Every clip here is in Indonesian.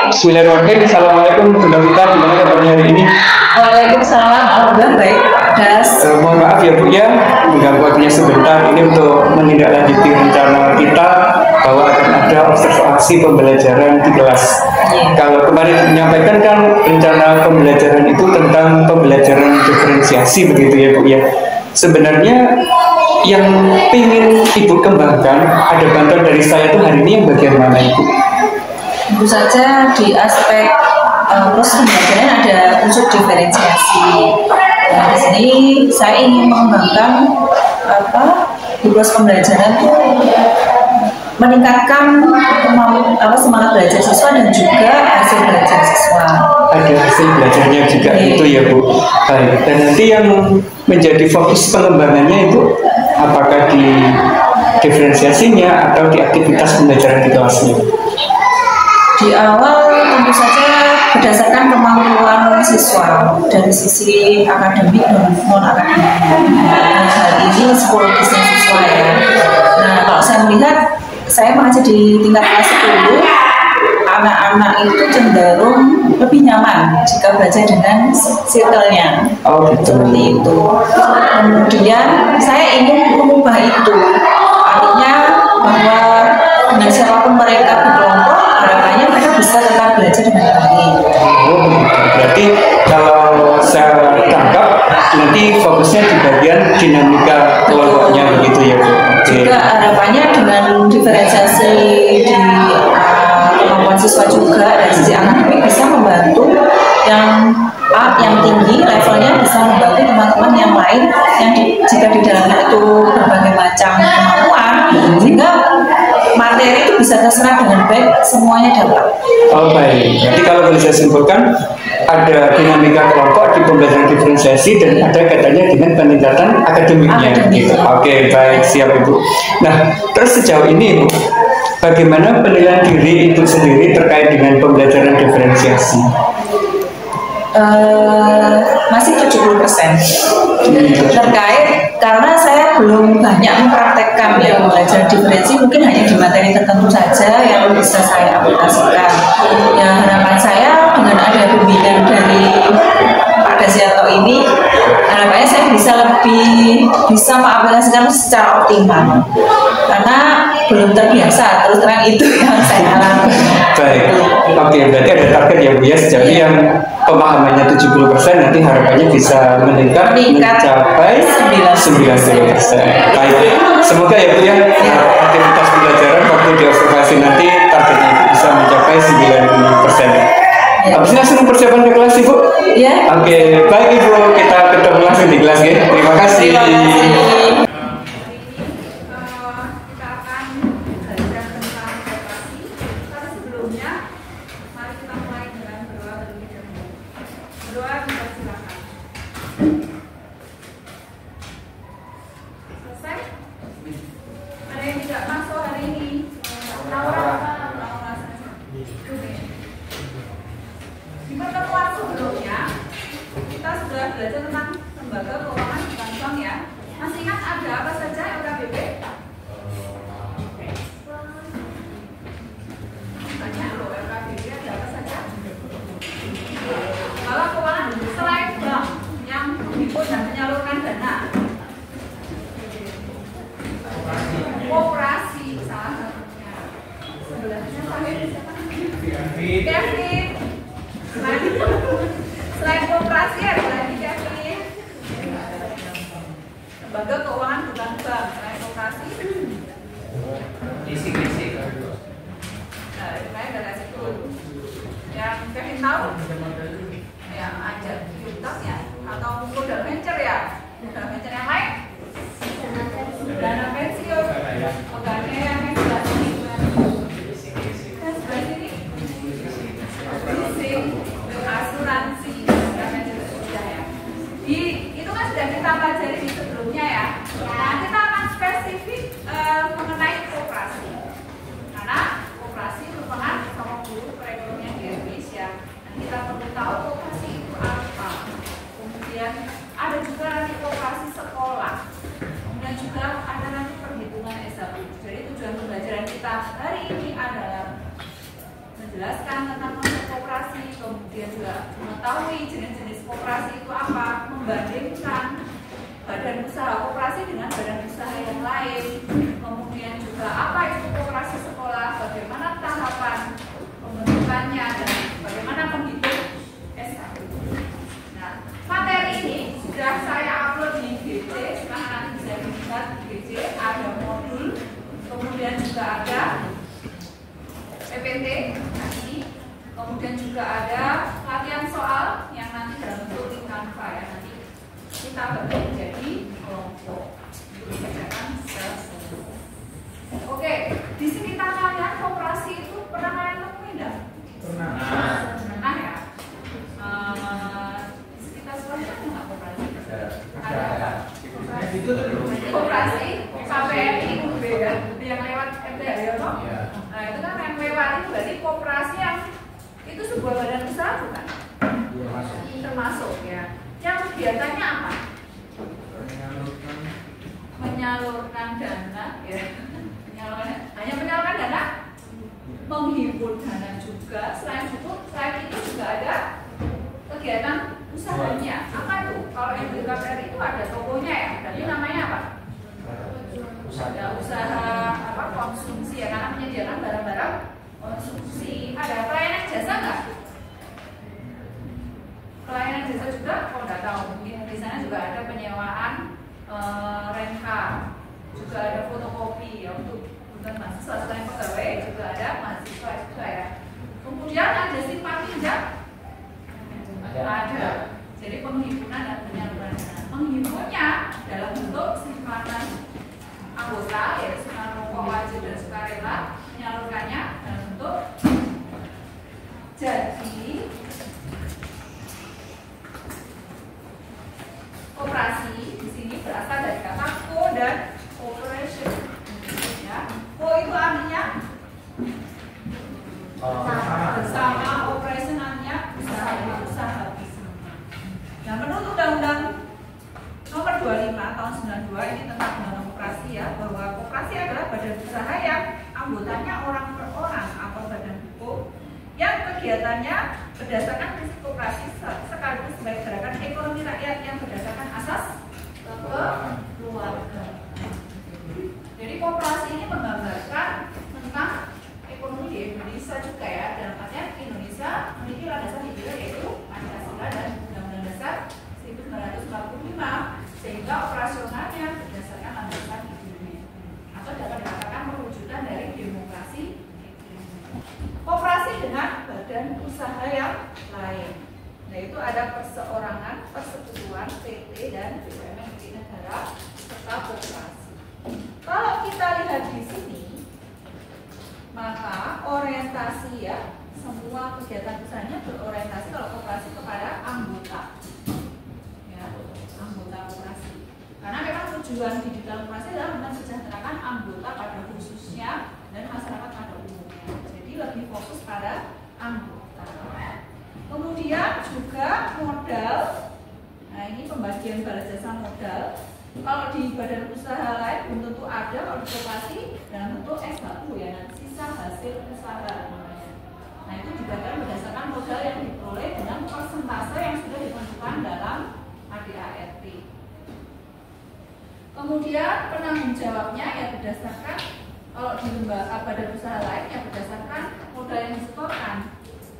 Bismillahirrahmanirrahim. Assalamualaikum Bunda Vita, gimana kabarnya hari ini? Waalaikumsalam, alhamdulillah baik. Das. Mohon maaf ya Bu ya, mengganggu waktunya sebentar. Ini untuk menindaklanjuti rencana kita bahwa akan ada observasi pembelajaran di kelas. Kalau kemarin menyampaikan kan rencana pembelajaran itu tentang pembelajaran diferensiasi begitu ya Bu ya. Sebenarnya yang ingin Ibu kembangkan, ada bantuan dari saya itu hari ini yang bagian mana Ibu? Tentu saja di aspek proses pembelajaran ada unsur diferensiasi. Nah, di sini saya ingin mengembangkan di proses pembelajaran itu meningkatkan semangat belajar siswa dan juga hasil belajar siswa. Ada hasil belajarnya juga itu ya Bu. Baik. Dan nanti yang menjadi fokus pengembangannya itu apakah di diferensiasinya atau di aktivitas pembelajaran di kelasnya? Di awal tentu saja berdasarkan kemampuan siswa dari sisi akademik dan non akademik. Nah, hal ini psikologisnya siswa ya. Nah, kalau saya melihat, saya mengajar di tingkat kelas 10, anak-anak itu cenderung lebih nyaman jika belajar dengan circle-nya. Oh, gitu. Seperti itu. Kemudian saya ingin mengubah itu. Artinya bahwa dengan siapapun mereka berkelompok, harapannya mereka bisa tetap belajar dengan baik. Oh, berarti kalau saya tangkap nanti fokusnya di bagian dinamika kelompoknya begitu ya Bu. Juga harapannya dengan diferensiasi di kemampuan siswa juga dari sisi akademik bisa membantu yang tinggi levelnya bisa membantu teman-teman yang lain yang jika di dalamnya itu berbagai macam kemampuan sehingga materi itu bisa terserap dengan baik, semuanya dapat. Oh baik, jadi kalau boleh saya simpulkan ada dinamika kelompok di pembelajaran diferensiasi dan ada kaitannya dengan peningkatan akademiknya. Gitu. Oke, baik, siap Ibu. Nah, terus sejauh ini Ibu, bagaimana penilaian diri Ibu sendiri terkait dengan pembelajaran diferensiasi? Masih 70% terkait karena saya belum banyak mempraktekkan ya belajar diferensi, mungkin hanya di materi tertentu saja yang bisa saya aplikasikan. Ya, harapan saya dengan ada bimbingan dari Pak Dasiato ini, harapannya saya bisa mengaplikasikan secara optimal karena belum terbiasa, terus terang itu yang saya alami. Baik, oke, berarti ada target ya Bu ya, sejauh yang pemahamannya 70%, nanti harapannya bisa meningkat mencapai 90%. Baik, semoga ya Bu ya, aktivitas pembelajaran waktu di observasi nanti targetnya bisa mencapai 90%. Habis ini langsung persiapan ke kelas Ibu? Iya. Oke, baik Ibu, kita ketemu langsung di kelas ya. Terima kasih. Di pertemuan sebelumnya kita sudah belajar tentang lembaga keuangan bukan bank ya. Masih ingat ada apa saja LKBP? Banyak loh LKBP, ada apa saja? Kalau keuangan selain bank yang menghimpun dan menyalurkan dana, koperasi salah satunya. Sebelahnya sampai siapa? Kevin. Selain koperasi ada lagi Kevin. Lembaga keuangan bukan bank. Selain koperasi isi nah, saya nggak kasih dulu. Yang Kevin tahu yang ada Yuntas ya atau modal venture ya, modal venture yang lain dana pensiun pegawai yang sebelah sini sebelah sini leasing asuransi dan sudah ya. Itu kan sudah kita pelajari di sebelumnya ya. Nah, kita akan spesifik mengenai koperasi. Karena koperasi merupakan salah satu perekonomian di Indonesia. Dan kita perlu tahu koperasi itu apa. Kemudian ada juga nanti koperasi sekolah. Dan juga ada nanti perhitungan SHU. Jadi tujuan pembelajaran kita hari ini adalah menjelaskan tentang konsep koperasi, kemudian juga mengetahui jenis-jenis koperasi itu apa, membandingkan badan usaha koperasi dengan badan usaha yang lain, kemudian juga apa itu koperasi sekolah, bagaimana tahapan pembentukannya, dan bagaimana menghitung S1. Nah, materi ini sudah saya upload di GC, sekarang nanti bisa dilihat di GC, ada modul, kemudian juga ada PPT nanti, kemudian juga ada latihan soal yang nanti dalam bentuk link Canva ya, nanti kita bagi menjadi kelompok untuk dikerjakan secara seluruh. Oke, di sekitar kalian koperasi itu pernah kalian temuin enggak? Pernah ya. Di sekitar sekolah ada nggak koperasi? Ada. Koperasi KPNI UB ya, yang lewat MTH ya, no? Nah itu kan yang lewat itu berarti koperasi yang itu sebuah badan usaha bukan? Termasuk ya. Yang kegiatannya apa? Menyalurkan dana ya. Hanya menyalurkan dana, menghimpun dana juga. Selain itu juga ada kegiatan usahanya. Apa itu? Kalau yang di KPR itu ada tokonya ya. Berarti namanya apa? Ada usaha apa konsumsi ya, karena menyediakan barang-barang konsumsi. Ada pelayanan jasa nggak? Pelayanan jasa juga, kalau nggak tahu mungkin di sana juga ada penyewaan renka, juga ada fotokopi ya untuk mahasiswa. Selain pegawai juga ada mahasiswa juga ya. Kemudian ada simpan pinjam, ada. Jadi penghimpunan dan penyaluran dana. Menghimpunnya dalam bentuk simpanan anggota yaitu simpanan rokok wajib dan sukarela, menyalurkannya dalam bentuk jadi koperasi di sini berasal dari kata co dan operation. Ya, co itu artinya bersama, operation artinya usaha bersama. Nah, menurut Undang-Undang Nomor 25 Tahun 92 ini tentang undang-undang koperasi ya, bahwa koperasi adalah badan usaha yang anggotanya orang per orang atau badan hukum yang kegiatannya berdasarkan prinsip koperasi sekaligus sebagai gerakan ekonomi rakyat yang berdasarkan asas keluarga. Jadi koperasi ini menggambarkan tentang ekonomi di Indonesia juga ya, dalam artian Indonesia memiliki landasan ideal yaitu Pancasila dan Undang-Undang Dasar 1945, sehingga operasionalnya berdasarkan landasan idealnya atau dapat dikatakan perwujudan dari demokrasi. Koperasi dengan badan usaha yang lain, yaitu ada perseorangan, persekutuan, PT dan BUMN milik negara serta koperasi. Kalau kita lihat di sini, maka orientasi ya, semua kegiatan usahanya berorientasi kalau koperasi kepada anggota, ya, anggota koperasi. Karena memang tujuan di dalam koperasi adalah mensejahterakan anggota pada khususnya dan masyarakat pada umumnya. Jadi lebih fokus pada anggota. Kemudian juga modal. Nah ini pembagian bala jasa modal. Kalau di badan usaha lain belum tentu ada, kalau di koperasi dalam bentuk S1 ya, nanti sisa hasil usaha namanya. Nah itu dibagi berdasarkan modal yang diperoleh dengan persentase yang sudah ditentukan dalam ADART. Kemudian penanggung jawabnya ya berdasarkan, kalau di lembaga badan usaha lain ya berdasarkan modal yang disetorkan.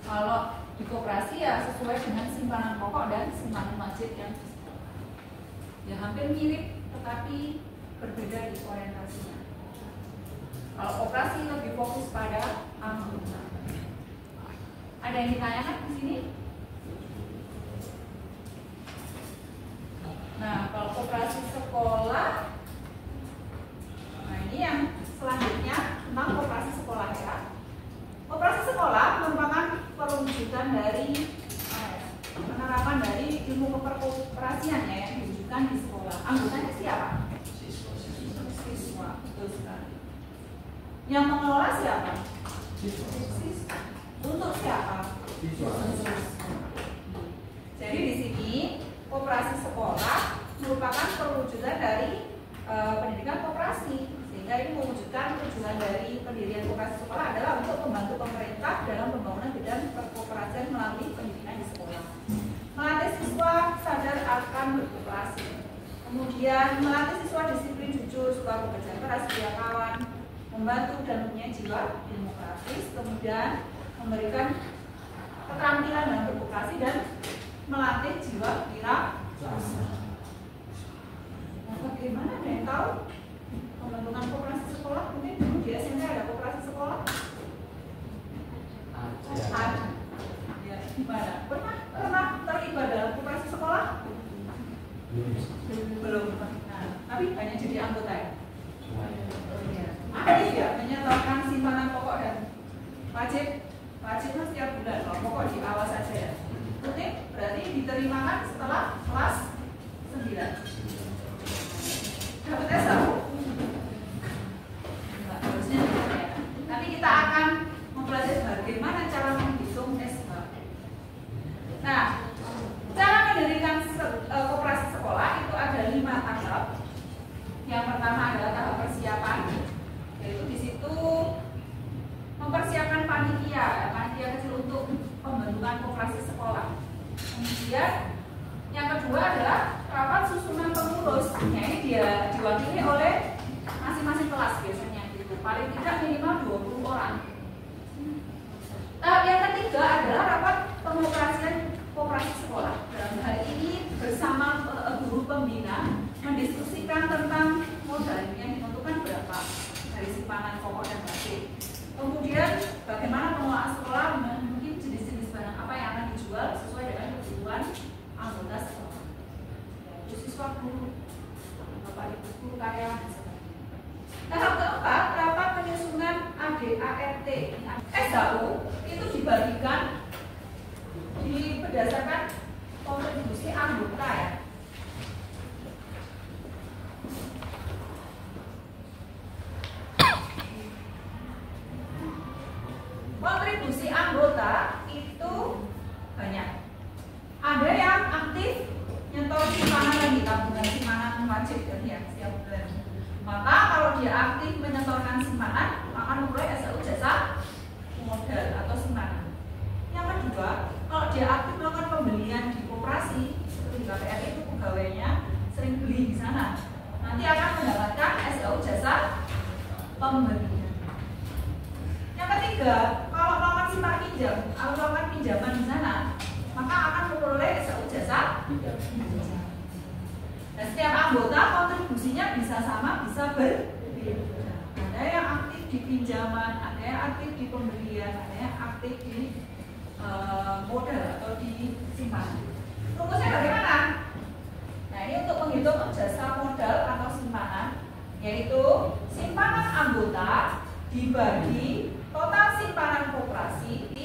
Kalau di koperasi ya sesuai dengan simpanan pokok dan simpanan wajib yang disetorkan. Ya hampir mirip tetapi berbeda di orientasinya. Kalau koperasi lebih fokus pada anggota. Ada yang ditanyakan di sini? Nah, kalau koperasi sekolah, nah ini yang selanjutnya tentang koperasi sekolah ya. Koperasi sekolah merupakan perwujudan dari penerapan dari ilmu keperkoperasian ya, yang diwujudkan di sekolah. Anggotanya siapa? Siswa, betul sekali. Yang mengelola siapa? Siswa. Untuk siapa? Siswa. Jadi di sini koperasi sekolah merupakan perwujudan dari pendidikan koperasi, sehingga ini mewujudkan tujuan dari pendirian koperasi sekolah adalah untuk membantu pemerintah dalam pembangunan bidang perkoperasian setia kawan, membantu dan punya jiwa demokratis, kemudian memberikan keterampilan dalam berkoperasi dan melatih jiwa wirausaha. Nah, bagaimana ada yang tahu pembentukan koperasi sekolah? Mungkin dulu di SMP ada koperasi sekolah? Ada. Ya, gimana? Pernah terlibat dalam koperasi sekolah? Belum. Nah, tapi banyak jadi anggota ya. Aktif ya, menyetorkan simpanan pokok dan wajib setiap bulan. Kalau pokok di awal saja ya. Rutin berarti diterimakan setelah kelas 9. Dapat SAU? Enggak, harusnya tidak ya. Nanti kita akan mempelajari bagaimana cara menghitung SAU. Nah, cara mendirikan koperasi sekolah itu ada 5 tahap. Yang pertama adalah tahap persiapan, yaitu di situ mempersiapkan panitia kecil untuk pembentukan koperasi sekolah. Kemudian yang kedua adalah rapat susunan pengurus. Ini dia diwakili oleh masing-masing kelas biasanya gitu. Paling tidak minimal 20 orang. Tahap yang ketiga adalah rapat pengoperasian koperasi sekolah. Dalam hal ini bersama guru pembina mendiskusikan tentang modal yang ditentukan berapa dari simpanan pokok dan wajib. Kemudian bagaimana pengelolaan sekolah, mungkin jenis-jenis barang apa yang akan dijual sesuai dengan kebutuhan anggota sekolah. Yaitu siswa, guru, bapak ibu guru, karyawan, dan sebagainya. Tahap keempat, rapat penyusunan ADART. SAU itu dibagikan berdasarkan kontribusi anggota ya. Kontribusi anggota itu banyak. Ada yang aktif nyetor simpanan lagi, tabungan simpanan wajib kan ya setiap bulan. Maka kalau dia aktif menyetorkan simpanan, akan memperoleh SAU jasa modal atau simpanan. Yang kedua, kalau dia aktif melakukan pembelian di koperasi, seperti di KPR itu pegawainya sering beli di sana, nanti akan mendapatkan SAU jasa pembelian. Yang ketiga, kalau melakukan simpan pinjam atau melakukan pinjaman di sana, maka akan memperoleh SAU jasa pinjam. Dan setiap anggota kontribusinya bisa sama, bisa berbeda. Ada yang aktif di pinjaman, ada yang aktif di pembelian, ada yang aktif di modal atau di simpanan. Rumusnya bagaimana? Nah, ini untuk menghitung jasa modal atau simpanan, yaitu simpanan anggota dibagi total simpanan koperasi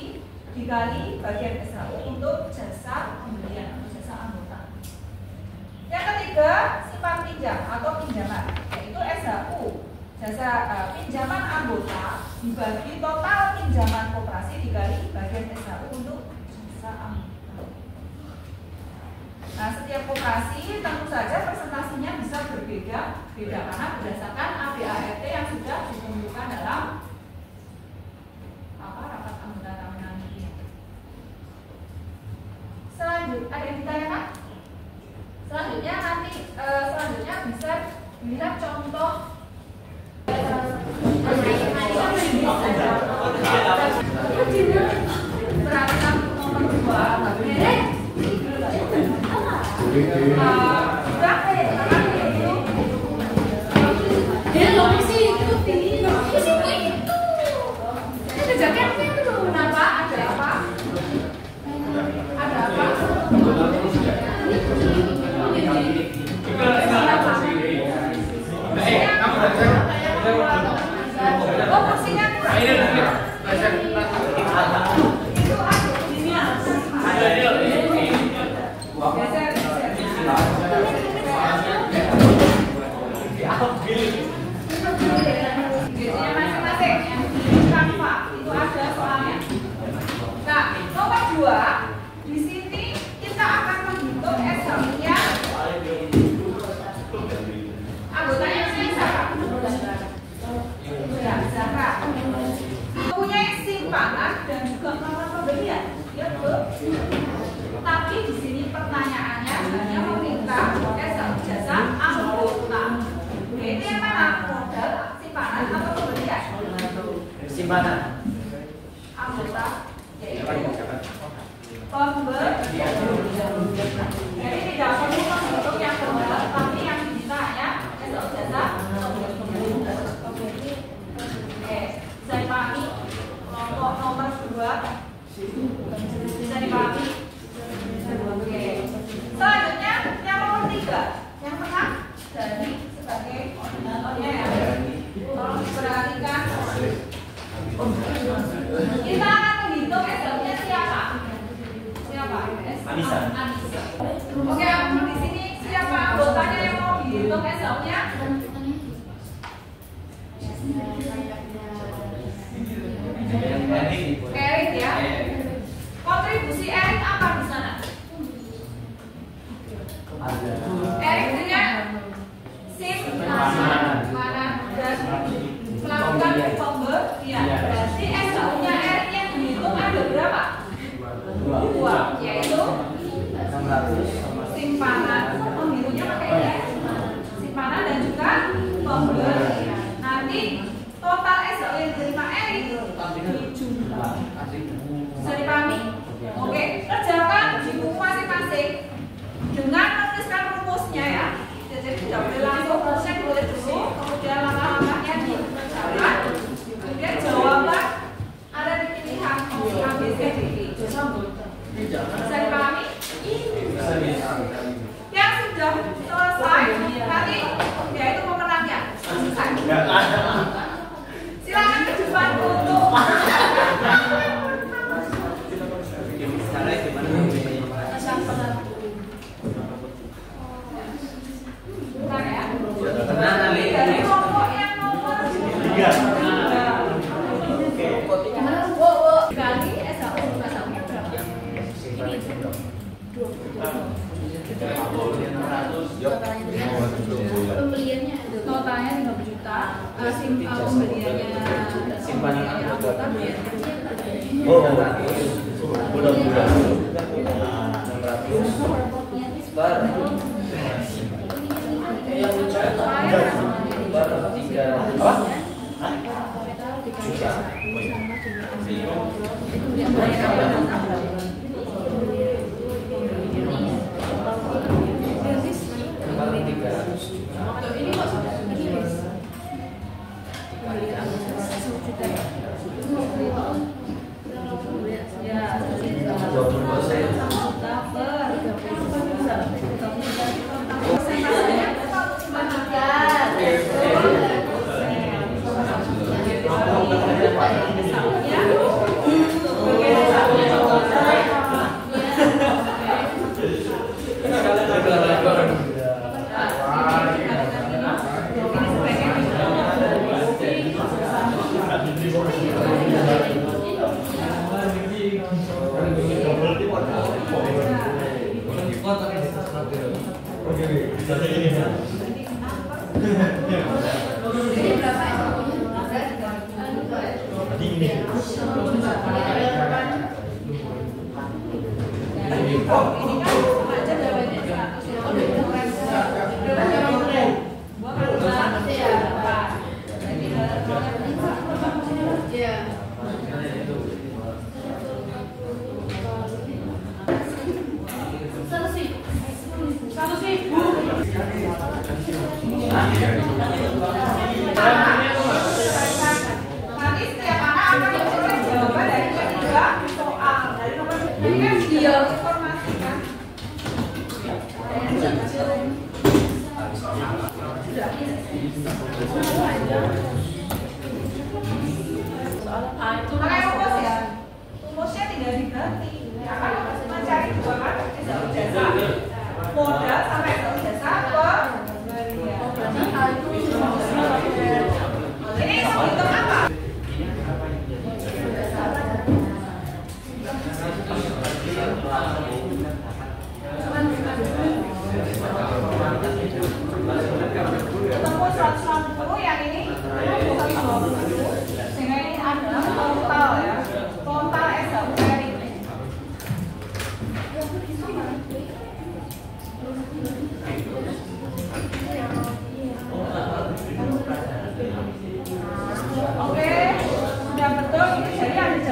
dikali bagian SAU untuk jasa pembelian atau jasa anggota. Yang ketiga, simpan pinjam atau pinjaman, yaitu SAU jasa pinjaman anggota dibagi total pinjaman koperasi dikali bagian SAU untuk jasa anggota. Nah, setiap koperasi tentu saja presentasinya bisa berbeda karena berdasarkan ADART yang sudah ditentukan dalam rapat anggota tahunan ini. Selanjutnya ada yang ditanyakan? Selanjutnya bisa dilihat contoh peraturan nomor 2, di sini kita akan menghitung SAU-nya. Anggotanya siapa? Zahra. Mempunyai simpanan dan juga melakukan pembelian. Ya, betul. Tapi di sini pertanyaannya hanya meminta SAU jasa anggota. Itu yang mana? Modal simpanan anggota yaitu pemberi. Jadi tidak perlu membentuk yang benar, tapi yang diminta hanya SO jasa pemberi. Bisa dipahami kelompok nomor 2. Bisa dipahami. Oke. Selanjutnya yang nomor 3, yang tengah jadi sebagai koordinatornya ya. Tolong diperhatikan. Kita akan menghitung SO-nya siapa? Siapa? Anissa. Oke, di sini siapa anggotanya yang mau dihitung SO-nya? Erik ya. Kontribusi Erik apa di sana? Erik dengan simpanan dan melakukan pemberian. Berarti SO-nya Erik yang dihitung ada berapa? 2, yaitu simpanan. Menghitungnya pakai ya. Simpanan dan juga pemberian. Nanti total SO yang diterima Erik bisa dipahami? Oke, kerjakan di buku masing-masing dengan menuliskan rumusnya ya. Jadi tidak boleh langsung rumusnya ditulis dulu, kemudian langkah-langkahnya dikerjakan, kemudian jawaban ada di pilihan opsi A, B, C, D, E. Bisa dipahami? Yang sudah selesai nanti ya itu pemenangnya. Selesai. Silakan ke depan untuk dari kelompok yang nomor 3 kali SAU SAU-nya berapa? Pembeliannya totalnya 50 juta, pembeliannya simpanan anggota mudah-mudahan rumusnya tidak diganti. Akan mencari dua kan jasa modal sampai jasa pembelian.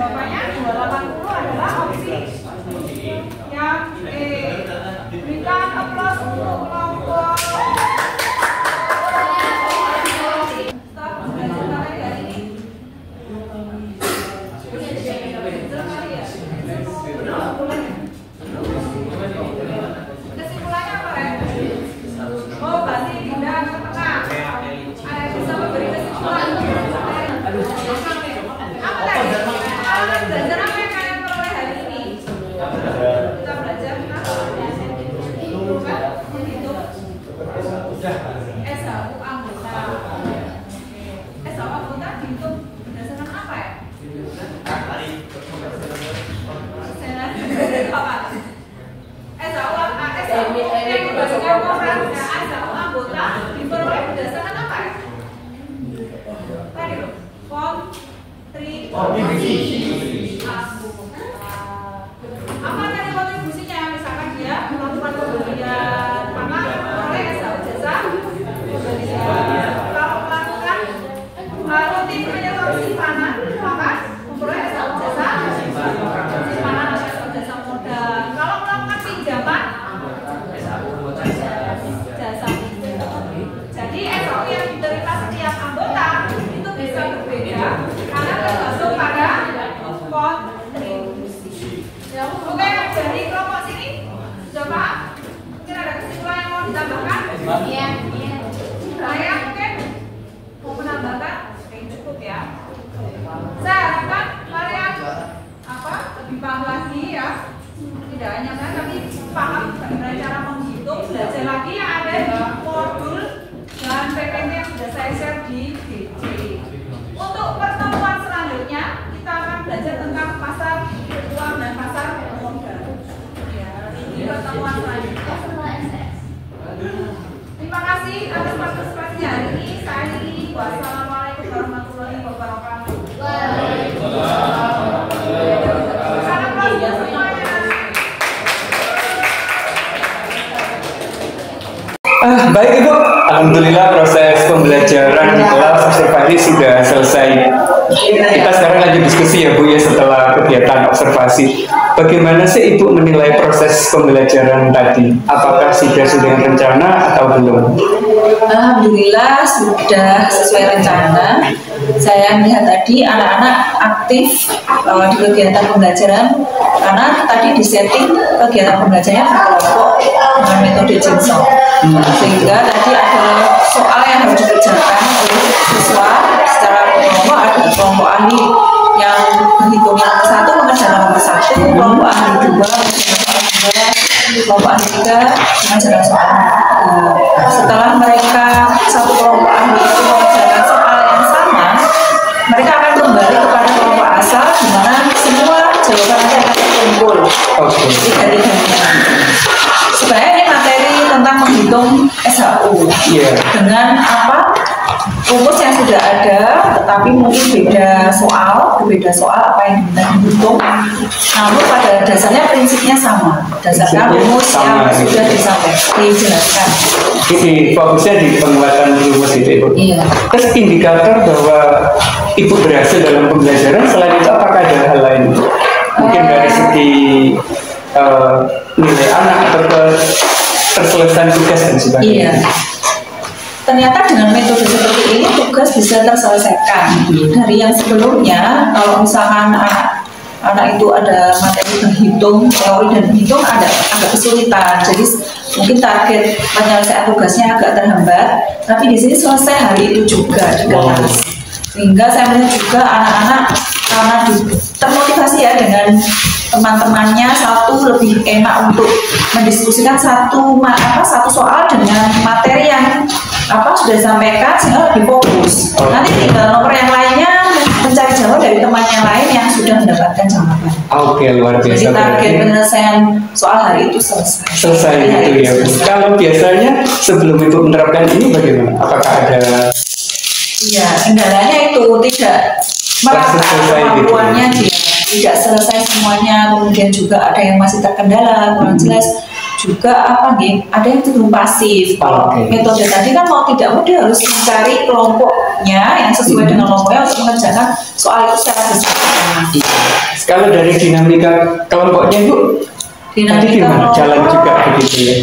jawabannya 280 adalah opsi yang E. Berikan aplaus untuk kelompok. Stop belajar materi hari ini. Kesimpulannya apa, Ren? Oh, berarti pindah ke tengah. Ada yang bisa memberi kesimpulan? Apa tadi? Belajar apa yang kalian peroleh hari ini? Kita belajar SHU anggota. SHU anggota dihitung berdasarkan apa ya? SHU anggota diperoleh berdasarkan apa ya? Tadi loh, kontribusi anggota. Apa tadi kontribusinya? Misalkan dia melakukan pembelian apa? Memperoleh SHU jasa pembelian. Kalau melakukan rutin menyetor simpanan, maka memperoleh SHU jasa simpanan atau SHU jasa modal. Kalau melakukan pinjaman, jasa pinjam. Jadi SHU yang diterima setiap anggota itu bisa berbeda karena tergantung pada kontribusi. Ya, oke, dari kelompok sini sudah paham? Mungkin ada kesimpulan yang mau ditambahkan? Iya. Saya mungkin mau menambahkan, oke, cukup ya. Saya harapkan kalian lebih paham lagi ya. Tidak hanya saya, tapi paham bagaimana cara menghitung, belajar lagi yang ada di modul dan PPT yang sudah saya share di DC. Untuk pertemuan selanjutnya kita akan belajar tentang pasar uang dan pasar modal. Ya, ini pertemuan selanjutnya. Terima kasih atas partisipasinya hari ini. Saya Lili. Wassalamualaikum warahmatullahi wabarakatuh. Salam keluarga semuanya. Baik Ibu, alhamdulillah proses pembelajaran di kelas observasi sudah selesai. Kita sekarang lagi diskusi ya Bu ya setelah kegiatan observasi. Bagaimana sih Ibu menilai proses pembelajaran tadi? Apakah sudah sesuai rencana atau belum? Alhamdulillah sudah sesuai rencana. Saya melihat tadi anak-anak aktif di kegiatan pembelajaran karena tadi disetting kegiatan pembelajarannya berkelompok dengan metode jigsaw. Sehingga tadi ada soal yang harus dikerjakan oleh siswa secara kelompok, ada kelompok ahli yang berhitung yang satu mengerjakan nomor satu, kelompok ahli dua mengerjakan soal dua, kelompok ahli tiga mengerjakan soal setelah mereka satu kelompok ahli itu mengerjakan soal yang sama, mereka akan kembali kepada kelompok asal di mana semua jawabannya akan terkumpul dari sebenarnya ini materi tentang menghitung SHU dengan apa rumus yang sudah ada, tetapi mungkin beda soal apa yang diminta dihitung. Namun pada dasarnya prinsipnya sama, berdasarkan rumus yang sudah dijelaskan. Jadi fokusnya di penguatan rumus itu Ibu. Iya. Terus indikator bahwa Ibu berhasil dalam pembelajaran selain itu apakah ada hal lain? Mungkin dari segi nilai anak atau terselesaikan tugas dan sebagainya. Iya. Ternyata dengan metode seperti ini tugas bisa terselesaikan. Dari yang sebelumnya, kalau misalkan anak itu ada materi berhitung, teori dan berhitung agak kesulitan. Jadi mungkin target penyelesaian tugasnya agak terhambat. Tapi di sini selesai hari itu juga di kelas. Sehingga saya melihat juga anak-anak karena termotivasi ya dengan teman-temannya, satu lebih enak untuk mendiskusikan satu soal dengan materi yang sudah disampaikan sehingga lebih fokus. Nanti tinggal nomor yang lainnya mencari jawab dari teman yang lain yang sudah mendapatkan jawaban. Oke, luar biasa. Jadi target penyelesaian soal hari itu selesai. Selesai gitu ya. Kalau biasanya sebelum itu menerapkan ini bagaimana? Apakah ada? Iya, kendalanya itu tidak merata kemampuannya dia tidak selesai semuanya, kemudian juga ada yang masih terkendala kurang jelas, juga apa nih, ada yang cenderung pasif. Kalau metode tadi kan mau tidak mau dia harus mencari kelompoknya yang sesuai dengan kelompoknya untuk mengerjakan soal itu secara bersama. Kalau dari dinamika kelompoknya Bu, tadi gimana? Jalan juga begitu ya?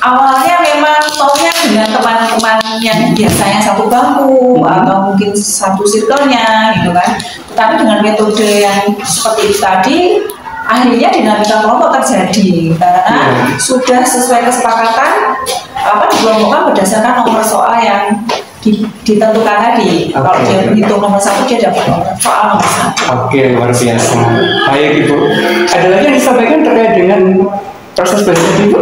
Awalnya memang maunya dengan teman-teman yang biasanya satu bangku atau mungkin satu circle-nya gitu kan. Tapi dengan metode yang seperti itu tadi, akhirnya dinamika kelompok terjadi karena sudah sesuai kesepakatan dikelompokkan berdasarkan nomor soal yang ditentukan tadi. Kalau dia hitung nomor 1, dia dapat soal nomor 1. Oke, luar biasa. Baik Ibu. Ada lagi yang disampaikan terkait dengan proses belajar Ibu?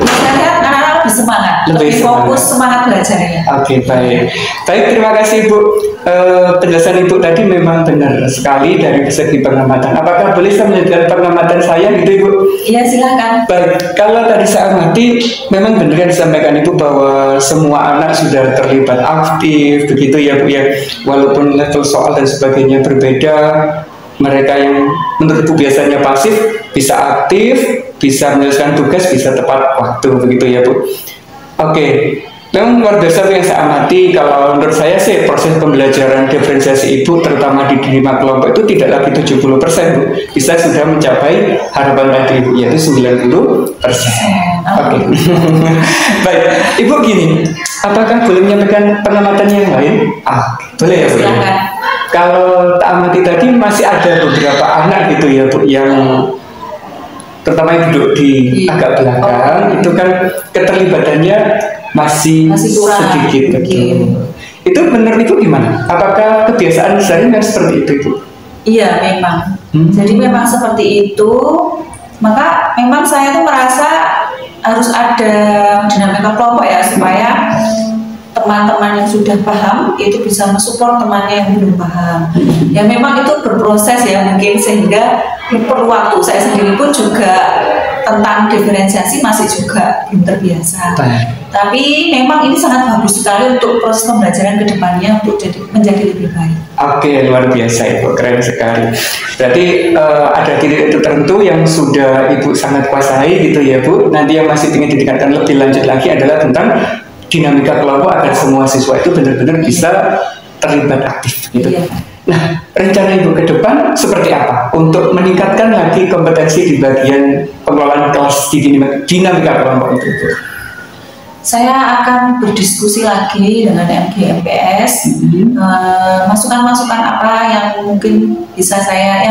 Saya lihat anak-anak lebih semangat, lebih fokus semangat belajarnya. Oke, baik. Baik, terima kasih Ibu. Penjelasan Ibu tadi memang benar sekali dari segi pengamatan. Apakah boleh saya melanjutkan pengamatan saya gitu Ibu? Iya, silakan. Baik, kalau tadi saya amati memang benar yang disampaikan Ibu bahwa semua anak sudah terlibat aktif begitu ya Bu ya. Walaupun level soal dan sebagainya berbeda, mereka yang menurut Ibu biasanya pasif bisa aktif, bisa menyelesaikan tugas, bisa tepat waktu begitu ya Bu. Oke. Memang luar biasa yang saya amati. Kalau menurut saya sih proses pembelajaran diferensiasi Ibu terutama di 5 kelompok itu tidak lagi 70% Bu, bisa sudah mencapai harapan tadi Bu, yaitu 90%. Oke. Baik, Ibu gini, apakah boleh menyampaikan pengamatan yang lain? Boleh ya Bu. Kalau tak amati tadi masih ada beberapa anak gitu ya Bu yang terutama yang duduk di agak belakang itu kan keterlibatannya masih sedikit begitu. Itu benar Ibu gimana? Apakah kebiasaan sehari-hari seperti itu Ibu? Iya memang. Jadi memang seperti itu. Maka memang saya tuh merasa harus ada dinamika kelompok ya supaya teman-teman yang sudah paham itu bisa mensupport temannya yang belum paham. Ya memang itu berproses ya mungkin sehingga perlu waktu. Saya sendiri pun juga tentang diferensiasi masih juga belum terbiasa. Tapi memang ini sangat bagus sekali untuk proses pembelajaran ke depannya untuk menjadi lebih baik. Oke, luar biasa Ibu, keren sekali. Berarti ada titik tertentu yang sudah Ibu sangat kuasai gitu ya Bu. Nanti yang masih ingin ditingkatkan lebih lanjut lagi adalah tentang dinamika kelompok agar semua siswa itu benar-benar bisa terlibat aktif gitu. Nah, rencana Ibu ke depan seperti apa untuk meningkatkan lagi kompetensi di bagian pengelolaan kelas di dinamika kelompok itu Bu? Saya akan berdiskusi lagi dengan MGMPS, masukan-masukan apa yang mungkin bisa saya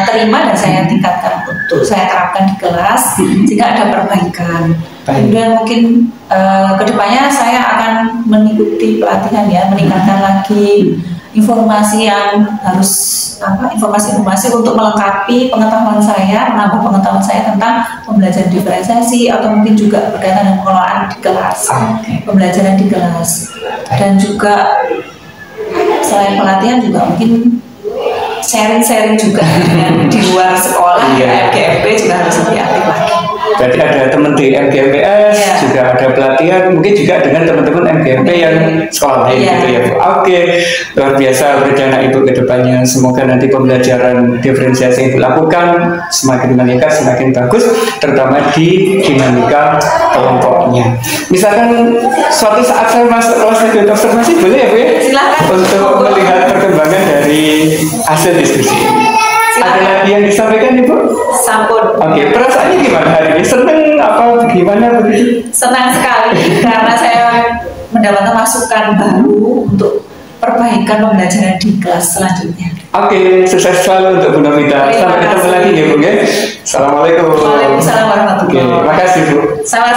terima dan saya tingkatkan untuk saya terapkan di kelas jika ada perbaikan. Kemudian mungkin kedepannya saya akan mengikuti pelatihan ya, meningkatkan lagi informasi yang harus informasi-informasi untuk melengkapi pengetahuan saya, menambah pengetahuan saya tentang pembelajaran diferensiasi atau mungkin juga berkaitan dengan pengelolaan di kelas, pembelajaran di kelas, dan juga selain pelatihan juga mungkin sharing-sharing juga di luar sekolah ya, MGMP juga harus lebih aktif lagi. Berarti ada teman di MGMPS, juga ada pelatihan, mungkin juga dengan teman-teman MGMP yang sekolah lain gitu ya Bu. Oke, luar biasa rencana Ibu ke depannya. Semoga nanti pembelajaran diferensiasi yang dilakukan semakin meningkat, semakin bagus, terutama di dinamika kelompoknya. Misalkan suatu saat saya masuk kelas studi observasi, boleh ya Bu ya? Silakan. Untuk melihat perkembangan dari hasil diskusi. Ada lagi yang disampaikan Ibu? Sampun. Oke, perasaannya gimana hari ini? Seneng apa gimana begitu? Senang sekali karena saya mendapatkan masukan baru untuk perbaikan pembelajaran di kelas selanjutnya. Oke, sukses selalu untuk Bu Novita. Sampai ketemu lagi ya Bu ya. Assalamualaikum. Waalaikumsalam warahmatullahi wabarakatuh. Terima kasih Bu. Sama